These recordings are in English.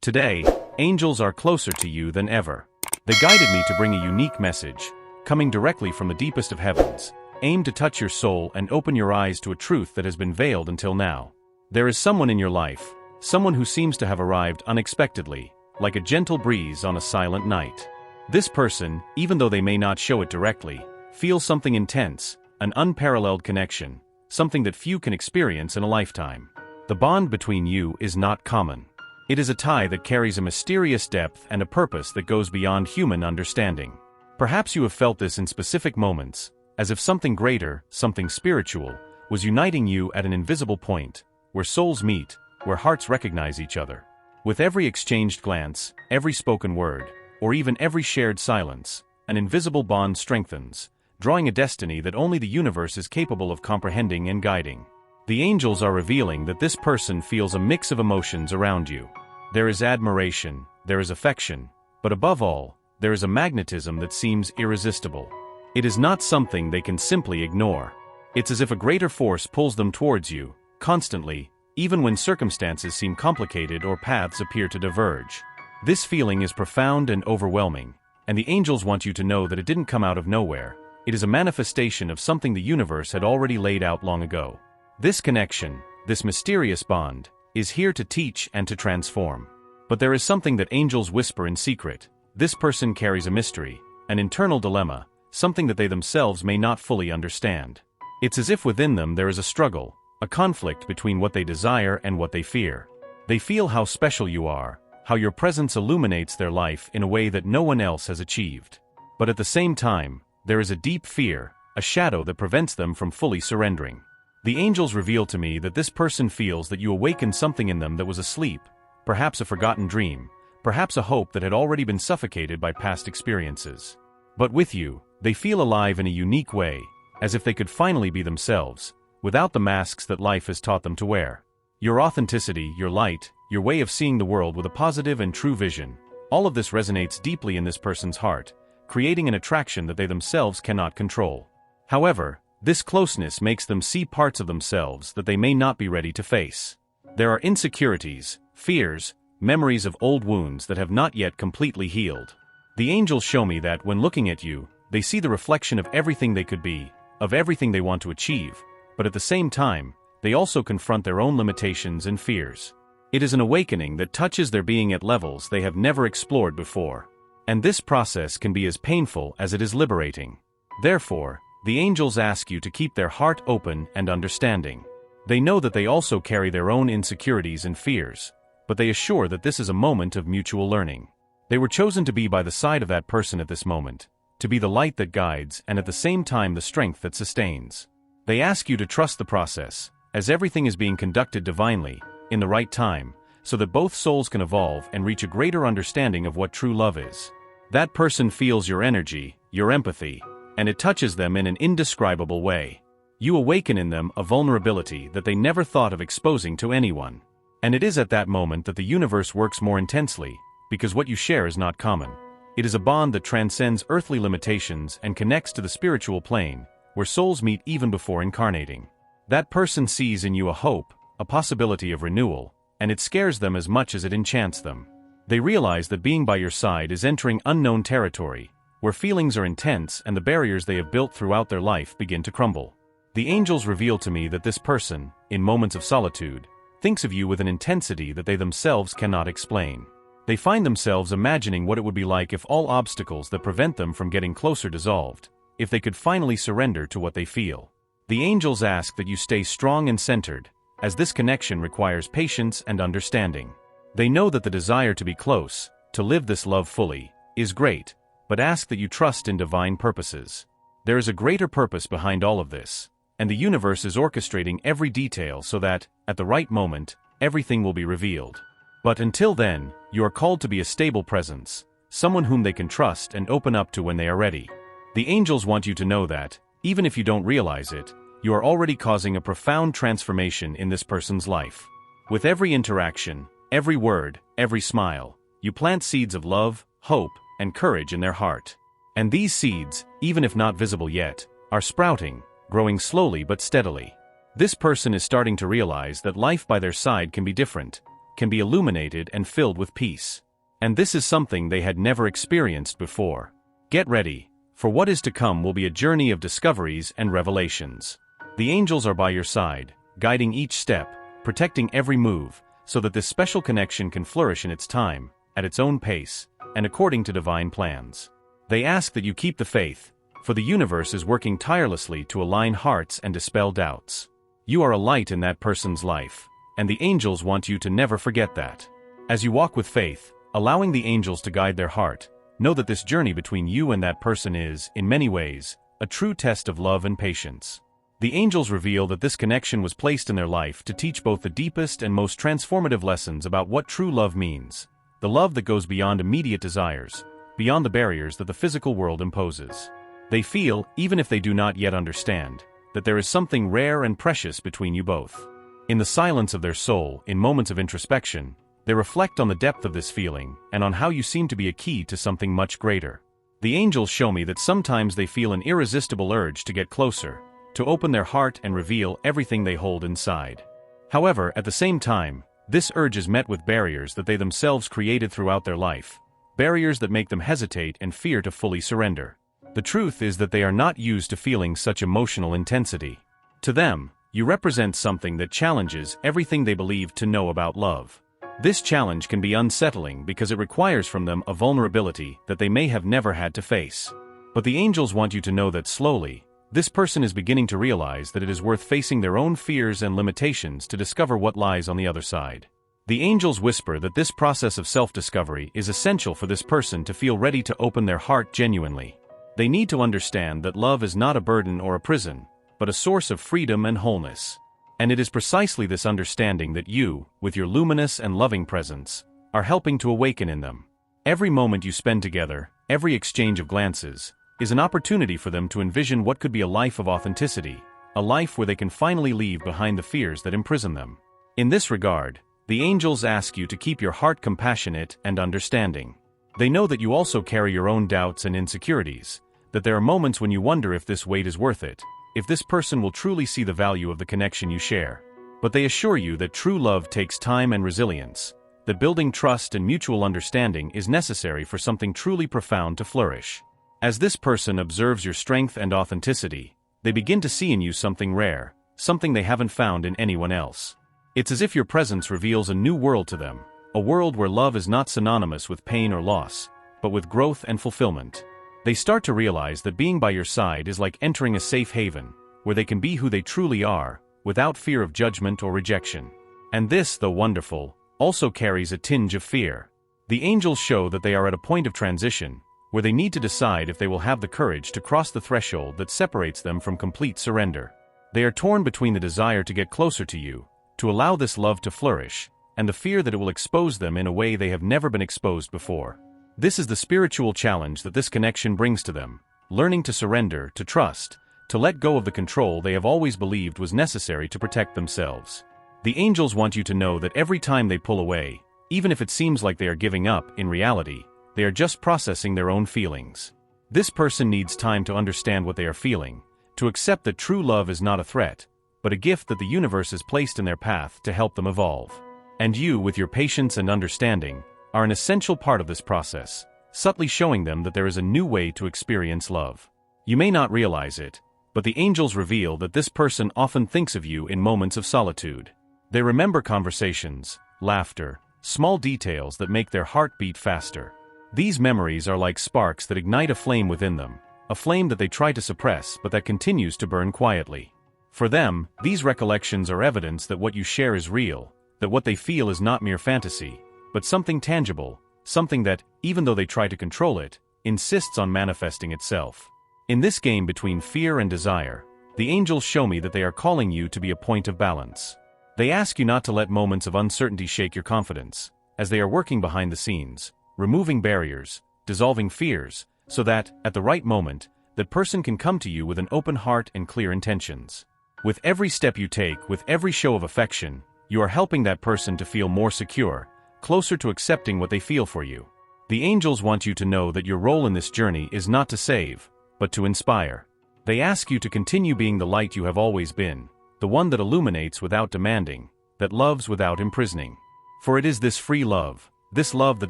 Today, angels are closer to you than ever. They guided me to bring a unique message, coming directly from the deepest of heavens, aimed to touch your soul and open your eyes to a truth that has been veiled until now. There is someone in your life, someone who seems to have arrived unexpectedly, like a gentle breeze on a silent night. This person, even though they may not show it directly, feels something intense, an unparalleled connection, something that few can experience in a lifetime. The bond between you is not common. It is a tie that carries a mysterious depth and a purpose that goes beyond human understanding. Perhaps you have felt this in specific moments, as if something greater, something spiritual, was uniting you at an invisible point, where souls meet, where hearts recognize each other. With every exchanged glance, every spoken word, or even every shared silence, an invisible bond strengthens, drawing a destiny that only the universe is capable of comprehending and guiding. The angels are revealing that this person feels a mix of emotions around you. There is admiration, there is affection, but above all, there is a magnetism that seems irresistible. It is not something they can simply ignore. It's as if a greater force pulls them towards you, constantly, even when circumstances seem complicated or paths appear to diverge. This feeling is profound and overwhelming, and the angels want you to know that it didn't come out of nowhere. It is a manifestation of something the universe had already laid out long ago. This connection, this mysterious bond, is here to teach and to transform. But there is something that angels whisper in secret. This person carries a mystery, an internal dilemma, something that they themselves may not fully understand. It's as if within them there is a struggle, a conflict between what they desire and what they fear. They feel how special you are, how your presence illuminates their life in a way that no one else has achieved. But at the same time, there is a deep fear, a shadow that prevents them from fully surrendering. The angels reveal to me that this person feels that you awakened something in them that was asleep, perhaps a forgotten dream, perhaps a hope that had already been suffocated by past experiences. But with you, they feel alive in a unique way, as if they could finally be themselves, without the masks that life has taught them to wear. Your authenticity, your light, your way of seeing the world with a positive and true vision, all of this resonates deeply in this person's heart, creating an attraction that they themselves cannot control. However, this closeness makes them see parts of themselves that they may not be ready to face. There are insecurities, fears, memories of old wounds that have not yet completely healed. The angels show me that when looking at you, they see the reflection of everything they could be, of everything they want to achieve, but at the same time, they also confront their own limitations and fears. It is an awakening that touches their being at levels they have never explored before. And this process can be as painful as it is liberating. Therefore, the angels ask you to keep their heart open and understanding. They know that they also carry their own insecurities and fears, but they assure that this is a moment of mutual learning. They were chosen to be by the side of that person at this moment, to be the light that guides and at the same time the strength that sustains. They ask you to trust the process, as everything is being conducted divinely, in the right time, so that both souls can evolve and reach a greater understanding of what true love is. That person feels your energy, your empathy, and it touches them in an indescribable way. You awaken in them a vulnerability that they never thought of exposing to anyone. And it is at that moment that the universe works more intensely, because what you share is not common. It is a bond that transcends earthly limitations and connects to the spiritual plane, where souls meet even before incarnating. That person sees in you a hope, a possibility of renewal, and it scares them as much as it enchants them. They realize that being by your side is entering unknown territory, where feelings are intense and the barriers they have built throughout their life begin to crumble. The angels reveal to me that this person, in moments of solitude, thinks of you with an intensity that they themselves cannot explain. They find themselves imagining what it would be like if all obstacles that prevent them from getting closer dissolved, if they could finally surrender to what they feel. The angels ask that you stay strong and centered, as this connection requires patience and understanding. They know that the desire to be close, to live this love fully, is great, but ask that you trust in divine purposes. There is a greater purpose behind all of this, and the universe is orchestrating every detail so that, at the right moment, everything will be revealed. But until then, you are called to be a stable presence, someone whom they can trust and open up to when they are ready. The angels want you to know that, even if you don't realize it, you are already causing a profound transformation in this person's life. With every interaction, every word, every smile, you plant seeds of love, hope, and courage in their heart. And these seeds, even if not visible yet, are sprouting, growing slowly but steadily. This person is starting to realize that life by their side can be different, can be illuminated and filled with peace. And this is something they had never experienced before. Get ready, for what is to come will be a journey of discoveries and revelations. The angels are by your side, guiding each step, protecting every move, so that this special connection can flourish in its time, at its own pace, and according to divine plans. They ask that you keep the faith, for the universe is working tirelessly to align hearts and dispel doubts. You are a light in that person's life, and the angels want you to never forget that. As you walk with faith, allowing the angels to guide their heart, know that this journey between you and that person is, in many ways, a true test of love and patience. The angels reveal that this connection was placed in their life to teach both the deepest and most transformative lessons about what true love means, the love that goes beyond immediate desires, beyond the barriers that the physical world imposes. They feel, even if they do not yet understand, that there is something rare and precious between you both. In the silence of their soul, in moments of introspection, they reflect on the depth of this feeling and on how you seem to be a key to something much greater. The angels show me that sometimes they feel an irresistible urge to get closer, to open their heart and reveal everything they hold inside. However, at the same time, this urge is met with barriers that they themselves created throughout their life, barriers that make them hesitate and fear to fully surrender. The truth is that they are not used to feeling such emotional intensity. To them, you represent something that challenges everything they believe to know about love. This challenge can be unsettling because it requires from them a vulnerability that they may have never had to face. But the angels want you to know that slowly, this person is beginning to realize that it is worth facing their own fears and limitations to discover what lies on the other side. The angels whisper that this process of self-discovery is essential for this person to feel ready to open their heart genuinely. They need to understand that love is not a burden or a prison, but a source of freedom and wholeness. And it is precisely this understanding that you, with your luminous and loving presence, are helping to awaken in them. Every moment you spend together, every exchange of glances, is an opportunity for them to envision what could be a life of authenticity, a life where they can finally leave behind the fears that imprison them. In this regard, the angels ask you to keep your heart compassionate and understanding. They know that you also carry your own doubts and insecurities, that there are moments when you wonder if this weight is worth it, if this person will truly see the value of the connection you share. But they assure you that true love takes time and resilience, that building trust and mutual understanding is necessary for something truly profound to flourish. As this person observes your strength and authenticity, they begin to see in you something rare, something they haven't found in anyone else. It's as if your presence reveals a new world to them, a world where love is not synonymous with pain or loss, but with growth and fulfillment. They start to realize that being by your side is like entering a safe haven, where they can be who they truly are, without fear of judgment or rejection. And this, though wonderful, also carries a tinge of fear. The angels show that they are at a point of transition, where they need to decide if they will have the courage to cross the threshold that separates them from complete surrender. They are torn between the desire to get closer to you, to allow this love to flourish, and the fear that it will expose them in a way they have never been exposed before. This is the spiritual challenge that this connection brings to them, learning to surrender, to trust, to let go of the control they have always believed was necessary to protect themselves. The angels want you to know that every time they pull away, even if it seems like they are giving up, in reality, they are just processing their own feelings. This person needs time to understand what they are feeling, to accept that true love is not a threat, but a gift that the universe has placed in their path to help them evolve. And you, with your patience and understanding, are an essential part of this process, subtly showing them that there is a new way to experience love. You may not realize it, but the angels reveal that this person often thinks of you in moments of solitude. They remember conversations, laughter, small details that make their heart beat faster. These memories are like sparks that ignite a flame within them, a flame that they try to suppress but that continues to burn quietly. For them, these recollections are evidence that what you share is real, that what they feel is not mere fantasy, but something tangible, something that, even though they try to control it, insists on manifesting itself. In this game between fear and desire, the angels show me that they are calling you to be a point of balance. They ask you not to let moments of uncertainty shake your confidence, as they are working behind the scenes, removing barriers, dissolving fears, so that, at the right moment, that person can come to you with an open heart and clear intentions. With every step you take, with every show of affection, you are helping that person to feel more secure, closer to accepting what they feel for you. The angels want you to know that your role in this journey is not to save, but to inspire. They ask you to continue being the light you have always been, the one that illuminates without demanding, that loves without imprisoning. For it is this free love, this love that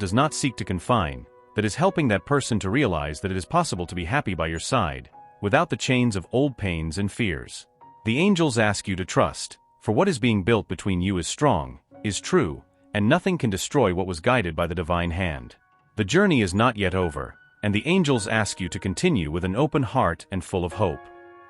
does not seek to confine, that is helping that person to realize that it is possible to be happy by your side, without the chains of old pains and fears. The angels ask you to trust, for what is being built between you is strong, is true, and nothing can destroy what was guided by the divine hand. The journey is not yet over, and the angels ask you to continue with an open heart and full of hope.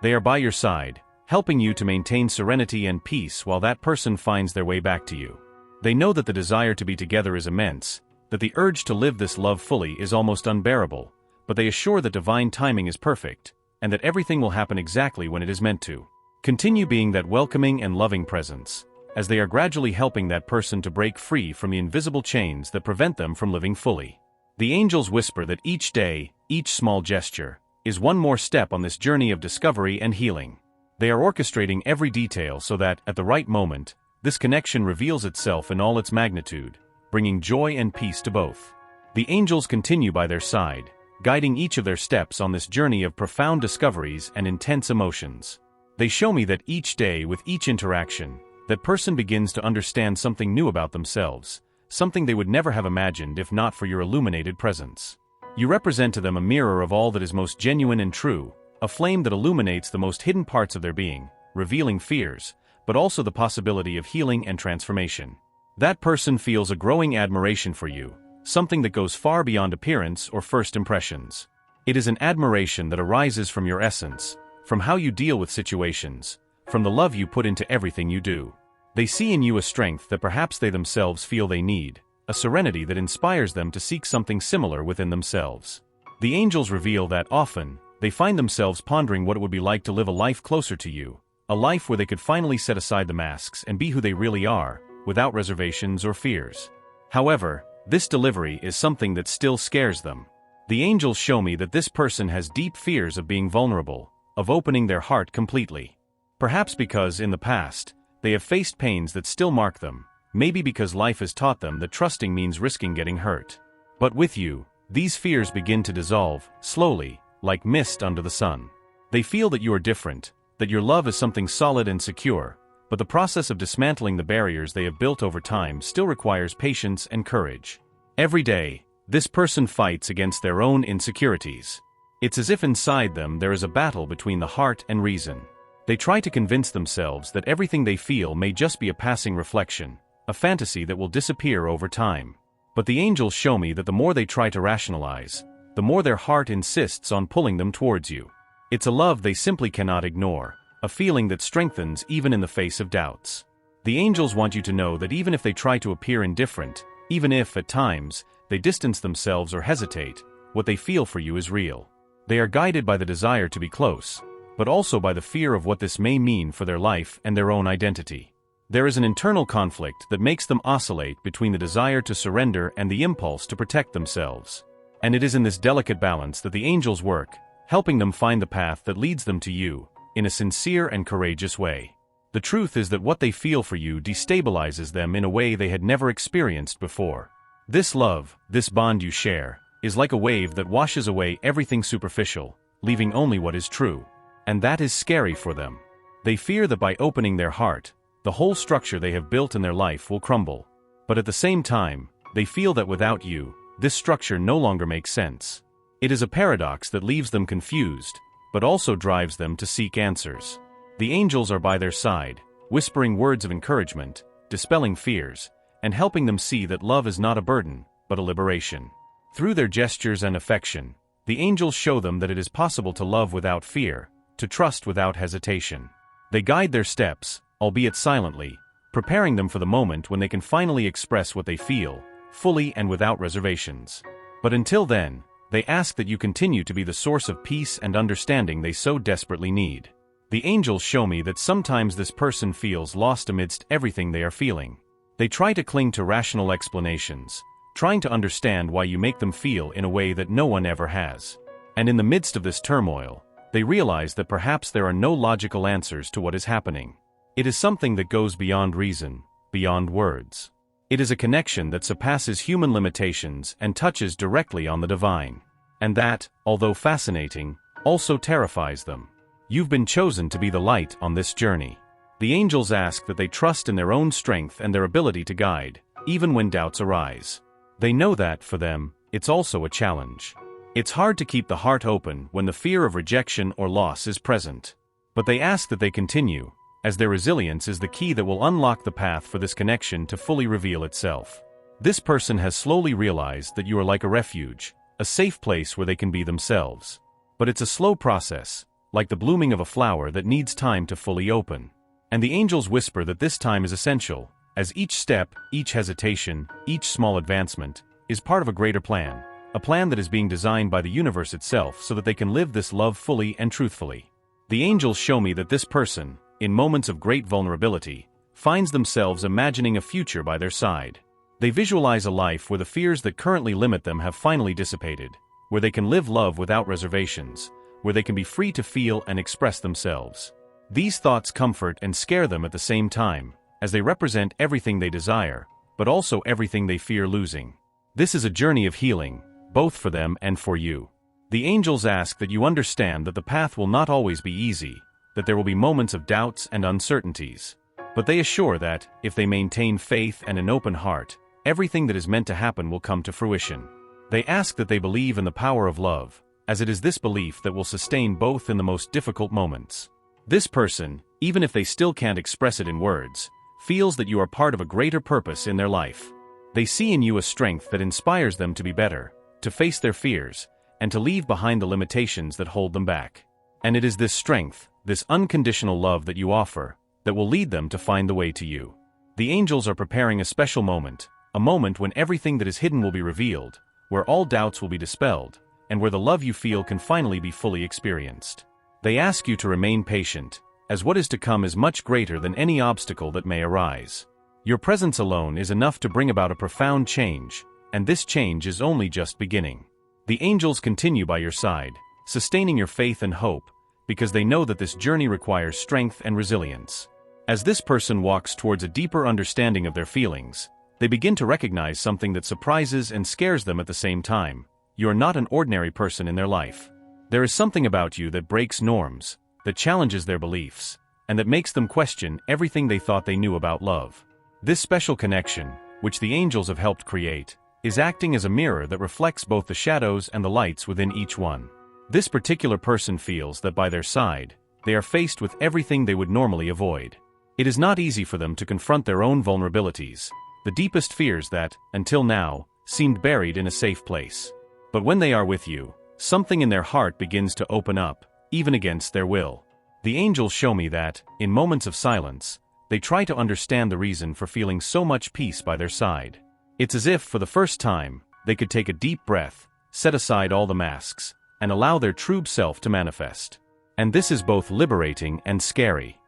They are by your side, helping you to maintain serenity and peace while that person finds their way back to you. They know that the desire to be together is immense, that the urge to live this love fully is almost unbearable, but they assure that divine timing is perfect, and that everything will happen exactly when it is meant to. Continue being that welcoming and loving presence, as they are gradually helping that person to break free from the invisible chains that prevent them from living fully. The angels whisper that each day, each small gesture, is one more step on this journey of discovery and healing. They are orchestrating every detail so that, at the right moment, this connection reveals itself in all its magnitude, bringing joy and peace to both. The angels continue by their side, guiding each of their steps on this journey of profound discoveries and intense emotions. They show me that each day, with each interaction, that person begins to understand something new about themselves, something they would never have imagined if not for your illuminated presence. You represent to them a mirror of all that is most genuine and true, a flame that illuminates the most hidden parts of their being, revealing fears, but also the possibility of healing and transformation. That person feels a growing admiration for you, something that goes far beyond appearance or first impressions. It is an admiration that arises from your essence, from how you deal with situations, from the love you put into everything you do. They see in you a strength that perhaps they themselves feel they need, a serenity that inspires them to seek something similar within themselves. The angels reveal that often, they find themselves pondering what it would be like to live a life closer to you, a life where they could finally set aside the masks and be who they really are, without reservations or fears. However, this delivery is something that still scares them. The angels show me that this person has deep fears of being vulnerable, of opening their heart completely. Perhaps because, in the past, they have faced pains that still mark them, maybe because life has taught them that trusting means risking getting hurt. But with you, these fears begin to dissolve, slowly, like mist under the sun. They feel that you are different, that your love is something solid and secure, but the process of dismantling the barriers they have built over time still requires patience and courage. Every day, this person fights against their own insecurities. It's as if inside them there is a battle between the heart and reason. They try to convince themselves that everything they feel may just be a passing reflection, a fantasy that will disappear over time. But the angels show me that the more they try to rationalize, the more their heart insists on pulling them towards you. It's a love they simply cannot ignore, a feeling that strengthens even in the face of doubts. The angels want you to know that even if they try to appear indifferent, even if, at times, they distance themselves or hesitate, what they feel for you is real. They are guided by the desire to be close, but also by the fear of what this may mean for their life and their own identity. There is an internal conflict that makes them oscillate between the desire to surrender and the impulse to protect themselves. And it is in this delicate balance that the angels work, helping them find the path that leads them to you, in a sincere and courageous way. The truth is that what they feel for you destabilizes them in a way they had never experienced before. This love, this bond you share, is like a wave that washes away everything superficial, leaving only what is true. And that is scary for them. They fear that by opening their heart, the whole structure they have built in their life will crumble. But at the same time, they feel that without you, this structure no longer makes sense. It is a paradox that leaves them confused, but also drives them to seek answers. The angels are by their side, whispering words of encouragement, dispelling fears, and helping them see that love is not a burden, but a liberation. Through their gestures and affection, the angels show them that it is possible to love without fear, to trust without hesitation. They guide their steps, albeit silently, preparing them for the moment when they can finally express what they feel, fully and without reservations. But until then, they ask that you continue to be the source of peace and understanding they so desperately need. The angels show me that sometimes this person feels lost amidst everything they are feeling. They try to cling to rational explanations, trying to understand why you make them feel in a way that no one ever has. And in the midst of this turmoil, they realize that perhaps there are no logical answers to what is happening. It is something that goes beyond reason, beyond words. It is a connection that surpasses human limitations and touches directly on the divine. And that, although fascinating, also terrifies them. You've been chosen to be the light on this journey. The angels ask that they trust in their own strength and their ability to guide, even when doubts arise. They know that, for them, it's also a challenge. It's hard to keep the heart open when the fear of rejection or loss is present. But they ask that they continue, as their resilience is the key that will unlock the path for this connection to fully reveal itself. This person has slowly realized that you are like a refuge, a safe place where they can be themselves. But it's a slow process, like the blooming of a flower that needs time to fully open. And the angels whisper that this time is essential, as each step, each hesitation, each small advancement, is part of a greater plan, a plan that is being designed by the universe itself so that they can live this love fully and truthfully. The angels show me that this person, in moments of great vulnerability, finds themselves imagining a future by their side. They visualize a life where the fears that currently limit them have finally dissipated, where they can live love without reservations, where they can be free to feel and express themselves. These thoughts comfort and scare them at the same time, as they represent everything they desire, but also everything they fear losing. This is a journey of healing, both for them and for you. The angels ask that you understand that the path will not always be easy, that there will be moments of doubts and uncertainties. But they assure that, if they maintain faith and an open heart, everything that is meant to happen will come to fruition. They ask that they believe in the power of love, as it is this belief that will sustain both in the most difficult moments. This person, even if they still can't express it in words, feels that you are part of a greater purpose in their life. They see in you a strength that inspires them to be better, to face their fears, and to leave behind the limitations that hold them back. And it is this strength, this unconditional love that you offer, that will lead them to find the way to you. The angels are preparing a special moment, a moment when everything that is hidden will be revealed, where all doubts will be dispelled, and where the love you feel can finally be fully experienced. They ask you to remain patient, as what is to come is much greater than any obstacle that may arise. Your presence alone is enough to bring about a profound change, and this change is only just beginning. The angels continue by your side, sustaining your faith and hope, because they know that this journey requires strength and resilience. As this person walks towards a deeper understanding of their feelings, they begin to recognize something that surprises and scares them at the same time. You are not an ordinary person in their life. There is something about you that breaks norms, that challenges their beliefs, and that makes them question everything they thought they knew about love. This special connection, which the angels have helped create, is acting as a mirror that reflects both the shadows and the lights within each one. This particular person feels that by their side, they are faced with everything they would normally avoid. It is not easy for them to confront their own vulnerabilities, the deepest fears that, until now, seemed buried in a safe place. But when they are with you, something in their heart begins to open up, even against their will. The angels show me that, in moments of silence, they try to understand the reason for feeling so much peace by their side. It's as if, for the first time, they could take a deep breath, set aside all the masks, and allow their true self to manifest. And this is both liberating and scary.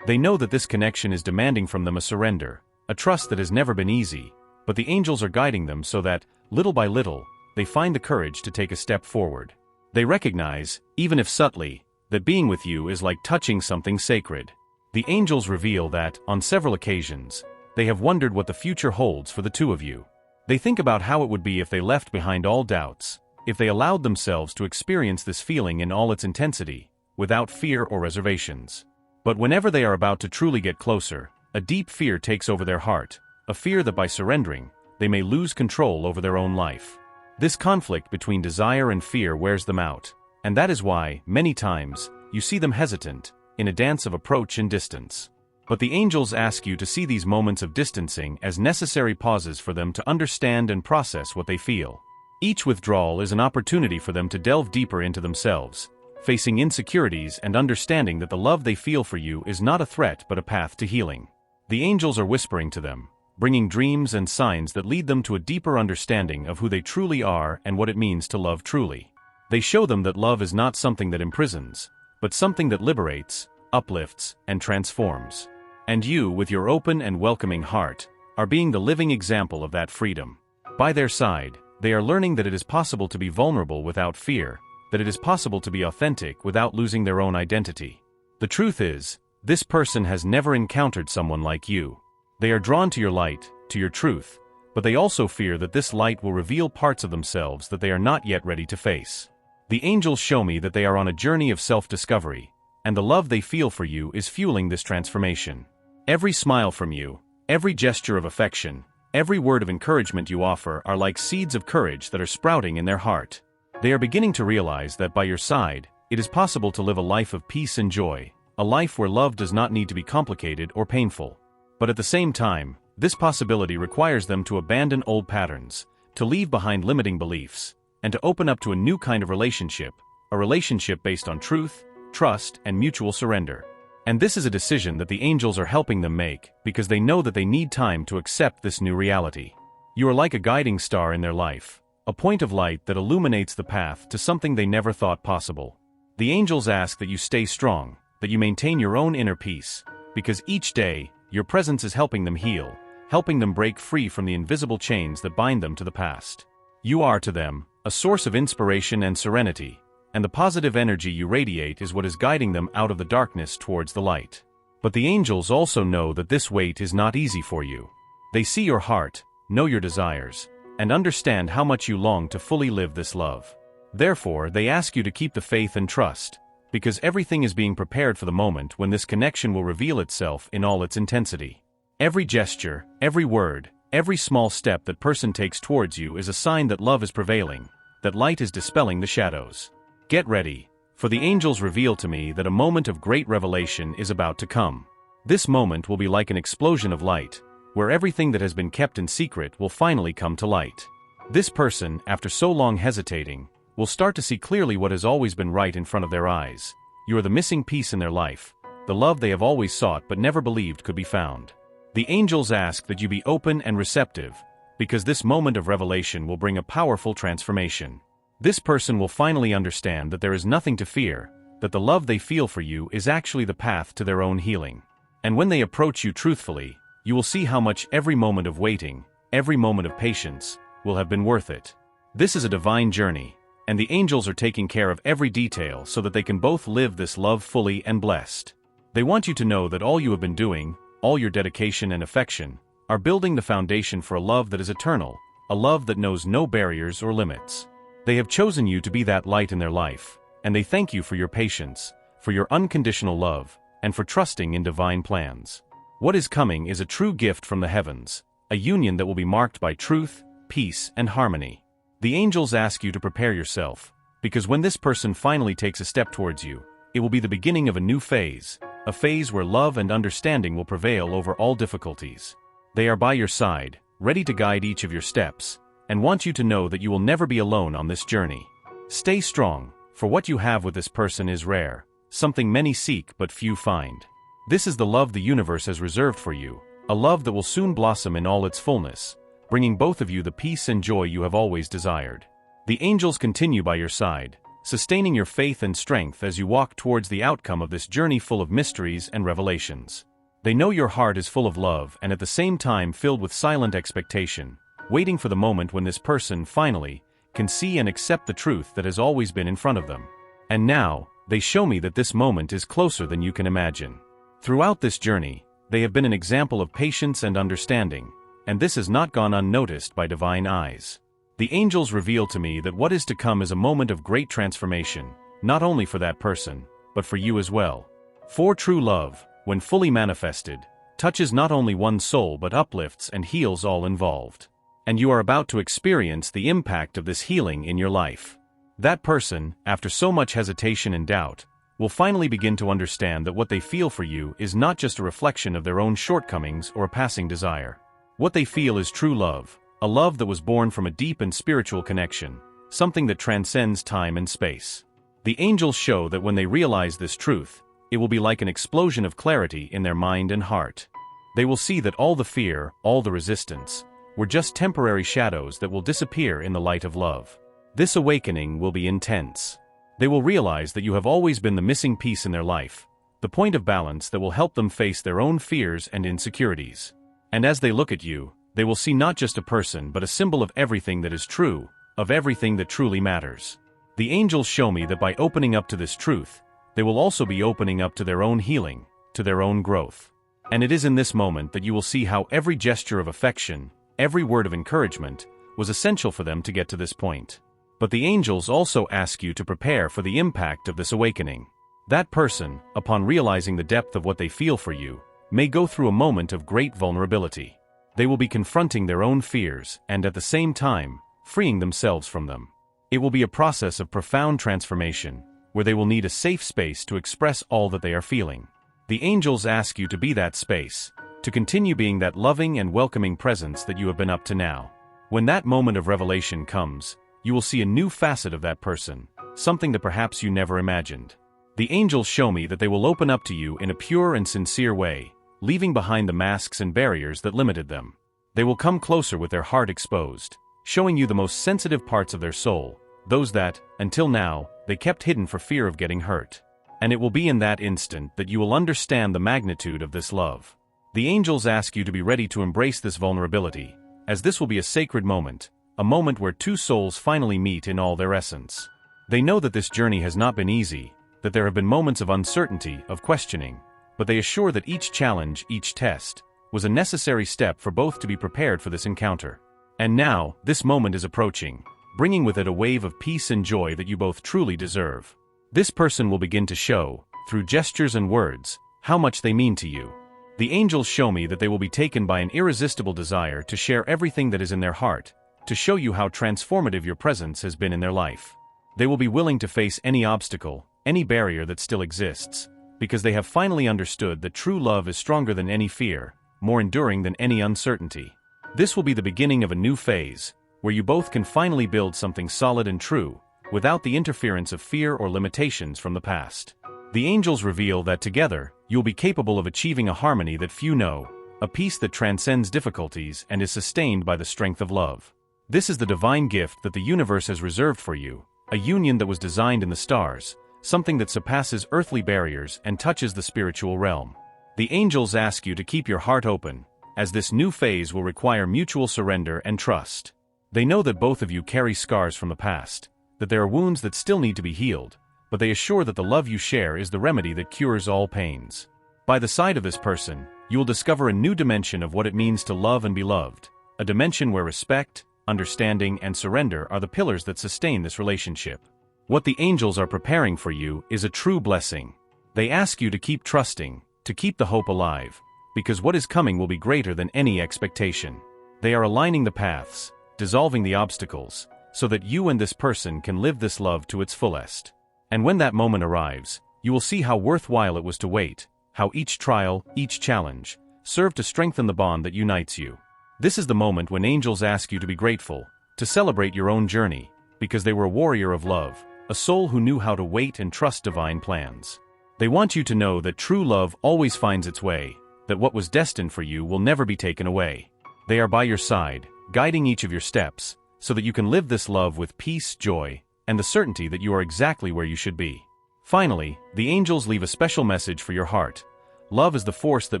They know that this connection is demanding from them a surrender, a trust that has never been easy, but the angels are guiding them so that, little by little, they find the courage to take a step forward. They recognize, even if subtly, that being with you is like touching something sacred. The angels reveal that, on several occasions, they have wondered what the future holds for the two of you. They think about how it would be if they left behind all doubts, if they allowed themselves to experience this feeling in all its intensity, without fear or reservations. But whenever they are about to truly get closer, a deep fear takes over their heart, a fear that by surrendering, they may lose control over their own life. This conflict between desire and fear wears them out, and that is why, many times, you see them hesitant, in a dance of approach and distance. But the angels ask you to see these moments of distancing as necessary pauses for them to understand and process what they feel. Each withdrawal is an opportunity for them to delve deeper into themselves, facing insecurities and understanding that the love they feel for you is not a threat but a path to healing. The angels are whispering to them, bringing dreams and signs that lead them to a deeper understanding of who they truly are and what it means to love truly. They show them that love is not something that imprisons, but something that liberates, uplifts, and transforms. And you, with your open and welcoming heart, are being the living example of that freedom. By their side, they are learning that it is possible to be vulnerable without fear, that it is possible to be authentic without losing their own identity. The truth is, this person has never encountered someone like you. They are drawn to your light, to your truth, but they also fear that this light will reveal parts of themselves that they are not yet ready to face. The angels show me that they are on a journey of self-discovery, and the love they feel for you is fueling this transformation. Every smile from you, every gesture of affection, Every word of encouragement you offer are like seeds of courage that are sprouting in their heart. They are beginning to realize that by your side, it is possible to live a life of peace and joy, a life where love does not need to be complicated or painful. But at the same time, this possibility requires them to abandon old patterns, to leave behind limiting beliefs, and to open up to a new kind of relationship, a relationship based on truth, trust, and mutual surrender. And this is a decision that the angels are helping them make, because they know that they need time to accept this new reality. You are like a guiding star in their life, a point of light that illuminates the path to something they never thought possible. The angels ask that you stay strong, that you maintain your own inner peace, because each day, your presence is helping them heal, helping them break free from the invisible chains that bind them to the past. You are to them a source of inspiration and serenity, and the positive energy you radiate is what is guiding them out of the darkness towards the light. But the angels also know that this weight is not easy for you. They see your heart, know your desires, and understand how much you long to fully live this love. Therefore, they ask you to keep the faith and trust, because everything is being prepared for the moment when this connection will reveal itself in all its intensity. Every gesture, every word, every small step that person takes towards you is a sign that love is prevailing, that light is dispelling the shadows. Get ready, for the angels reveal to me that a moment of great revelation is about to come. This moment will be like an explosion of light, where everything that has been kept in secret will finally come to light. This person, after so long hesitating, will start to see clearly what has always been right in front of their eyes. You are the missing piece in their life, the love they have always sought but never believed could be found. The angels ask that you be open and receptive, because this moment of revelation will bring a powerful transformation. This person will finally understand that there is nothing to fear, that the love they feel for you is actually the path to their own healing. And when they approach you truthfully, you will see how much every moment of waiting, every moment of patience, will have been worth it. This is a divine journey, and the angels are taking care of every detail so that they can both live this love fully and blessed. They want you to know that all you have been doing, all your dedication and affection, are building the foundation for a love that is eternal, a love that knows no barriers or limits. They have chosen you to be that light in their life, and they thank you for your patience, for your unconditional love, and for trusting in divine plans. What is coming is a true gift from the heavens, a union that will be marked by truth, peace, and harmony. The angels ask you to prepare yourself, because when this person finally takes a step towards you, it will be the beginning of a new phase, a phase where love and understanding will prevail over all difficulties. They are by your side, ready to guide each of your steps, and want you to know that you will never be alone on this journey. Stay strong, for what you have with this person is rare, something many seek but few find. This is the love the universe has reserved for you, a love that will soon blossom in all its fullness, bringing both of you the peace and joy you have always desired. The angels continue by your side, sustaining your faith and strength as you walk towards the outcome of this journey full of mysteries and revelations. They know your heart is full of love and at the same time filled with silent expectation, waiting for the moment when this person, finally, can see and accept the truth that has always been in front of them. And now, they show me that this moment is closer than you can imagine. Throughout this journey, they have been an example of patience and understanding, and this has not gone unnoticed by divine eyes. The angels reveal to me that what is to come is a moment of great transformation, not only for that person, but for you as well. For true love, when fully manifested, touches not only one soul but uplifts and heals all involved. And you are about to experience the impact of this healing in your life. That person, after so much hesitation and doubt, will finally begin to understand that what they feel for you is not just a reflection of their own shortcomings or a passing desire. What they feel is true love, a love that was born from a deep and spiritual connection, something that transcends time and space. The angels show that when they realize this truth, it will be like an explosion of clarity in their mind and heart. They will see that all the fear, all the resistance, were just temporary shadows that will disappear in the light of love. This awakening will be intense. They will realize that you have always been the missing piece in their life, the point of balance that will help them face their own fears and insecurities. And as they look at you, they will see not just a person but a symbol of everything that is true, of everything that truly matters. The angels show me that by opening up to this truth, they will also be opening up to their own healing, to their own growth. And it is in this moment that you will see how every gesture of affection, every word of encouragement, was essential for them to get to this point. But the angels also ask you to prepare for the impact of this awakening. That person, upon realizing the depth of what they feel for you, may go through a moment of great vulnerability. They will be confronting their own fears and at the same time, freeing themselves from them. It will be a process of profound transformation, where they will need a safe space to express all that they are feeling. The angels ask you to be that space, to continue being that loving and welcoming presence that you have been up to now. When that moment of revelation comes, you will see a new facet of that person, something that perhaps you never imagined. The angels show me that they will open up to you in a pure and sincere way, leaving behind the masks and barriers that limited them. They will come closer with their heart exposed, showing you the most sensitive parts of their soul, those that, until now, they kept hidden for fear of getting hurt. And it will be in that instant that you will understand the magnitude of this love. The angels ask you to be ready to embrace this vulnerability, as this will be a sacred moment, a moment where two souls finally meet in all their essence. They know that this journey has not been easy, that there have been moments of uncertainty, of questioning, but they assure that each challenge, each test, was a necessary step for both to be prepared for this encounter. And now, this moment is approaching, bringing with it a wave of peace and joy that you both truly deserve. This person will begin to show, through gestures and words, how much they mean to you. The angels show me that they will be taken by an irresistible desire to share everything that is in their heart, to show you how transformative your presence has been in their life. They will be willing to face any obstacle, any barrier that still exists, because they have finally understood that true love is stronger than any fear, more enduring than any uncertainty. This will be the beginning of a new phase, where you both can finally build something solid and true, without the interference of fear or limitations from the past. The angels reveal that together, you'll be capable of achieving a harmony that few know, a peace that transcends difficulties and is sustained by the strength of love. This is the divine gift that the universe has reserved for you, a union that was designed in the stars, something that surpasses earthly barriers and touches the spiritual realm. The angels ask you to keep your heart open, as this new phase will require mutual surrender and trust. They know that both of you carry scars from the past, that there are wounds that still need to be healed, but they assure that the love you share is the remedy that cures all pains. By the side of this person, you will discover a new dimension of what it means to love and be loved, a dimension where respect, understanding, and surrender are the pillars that sustain this relationship. What the angels are preparing for you is a true blessing. They ask you to keep trusting, to keep the hope alive, because what is coming will be greater than any expectation. They are aligning the paths, dissolving the obstacles, so that you and this person can live this love to its fullest. And when that moment arrives, you will see how worthwhile it was to wait, how each trial, each challenge, served to strengthen the bond that unites you. This is the moment when angels ask you to be grateful, to celebrate your own journey, because they were a warrior of love, a soul who knew how to wait and trust divine plans. They want you to know that true love always finds its way, that what was destined for you will never be taken away. They are by your side, guiding each of your steps, so that you can live this love with peace, joy, and the certainty that you are exactly where you should be. Finally, the angels leave a special message for your heart. Love is the force that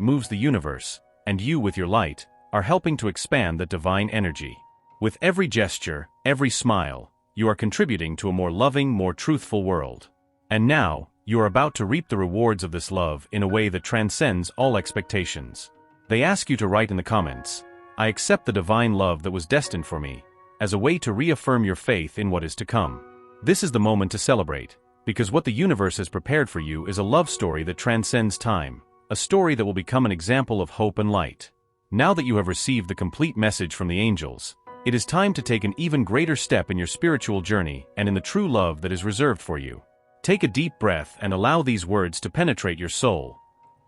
moves the universe, and you, with your light, are helping to expand that divine energy. With every gesture, every smile, you are contributing to a more loving, more truthful world. And now, you are about to reap the rewards of this love in a way that transcends all expectations. They ask you to write in the comments, "I accept the divine love that was destined for me," as a way to reaffirm your faith in what is to come. This is the moment to celebrate, because what the universe has prepared for you is a love story that transcends time, a story that will become an example of hope and light. Now that you have received the complete message from the angels, it is time to take an even greater step in your spiritual journey and in the true love that is reserved for you. Take a deep breath and allow these words to penetrate your soul.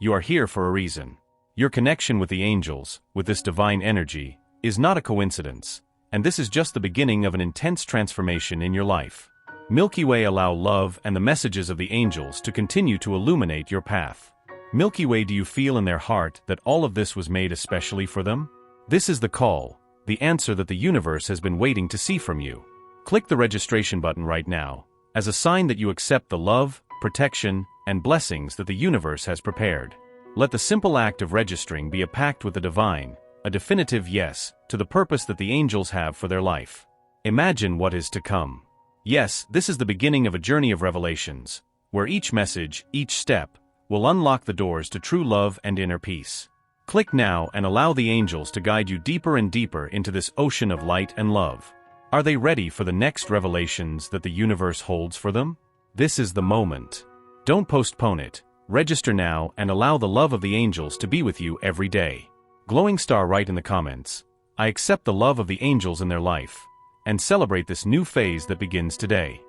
You are here for a reason. Your connection with the angels, with this divine energy, is not a coincidence, and this is just the beginning of an intense transformation in your life. Milky Way, allow love and the messages of the angels to continue to illuminate your path. Milky Way, do you feel in their heart that all of this was made especially for them? This is the call, the answer that the universe has been waiting to see from you. Click the registration button right now, as a sign that you accept the love, protection, and blessings that the universe has prepared. Let the simple act of registering be a pact with the divine, a definitive yes to the purpose that the angels have for their life. Imagine what is to come. Yes, this is the beginning of a journey of revelations, where each message, each step, will unlock the doors to true love and inner peace. Click now and allow the angels to guide you deeper and deeper into this ocean of light and love. Are they ready for the next revelations that the universe holds for them? This is the moment. Don't postpone it. Register now and allow the love of the angels to be with you every day. Glowing star, write in the comments, I accept the love of the angels in their life, and celebrate this new phase that begins today.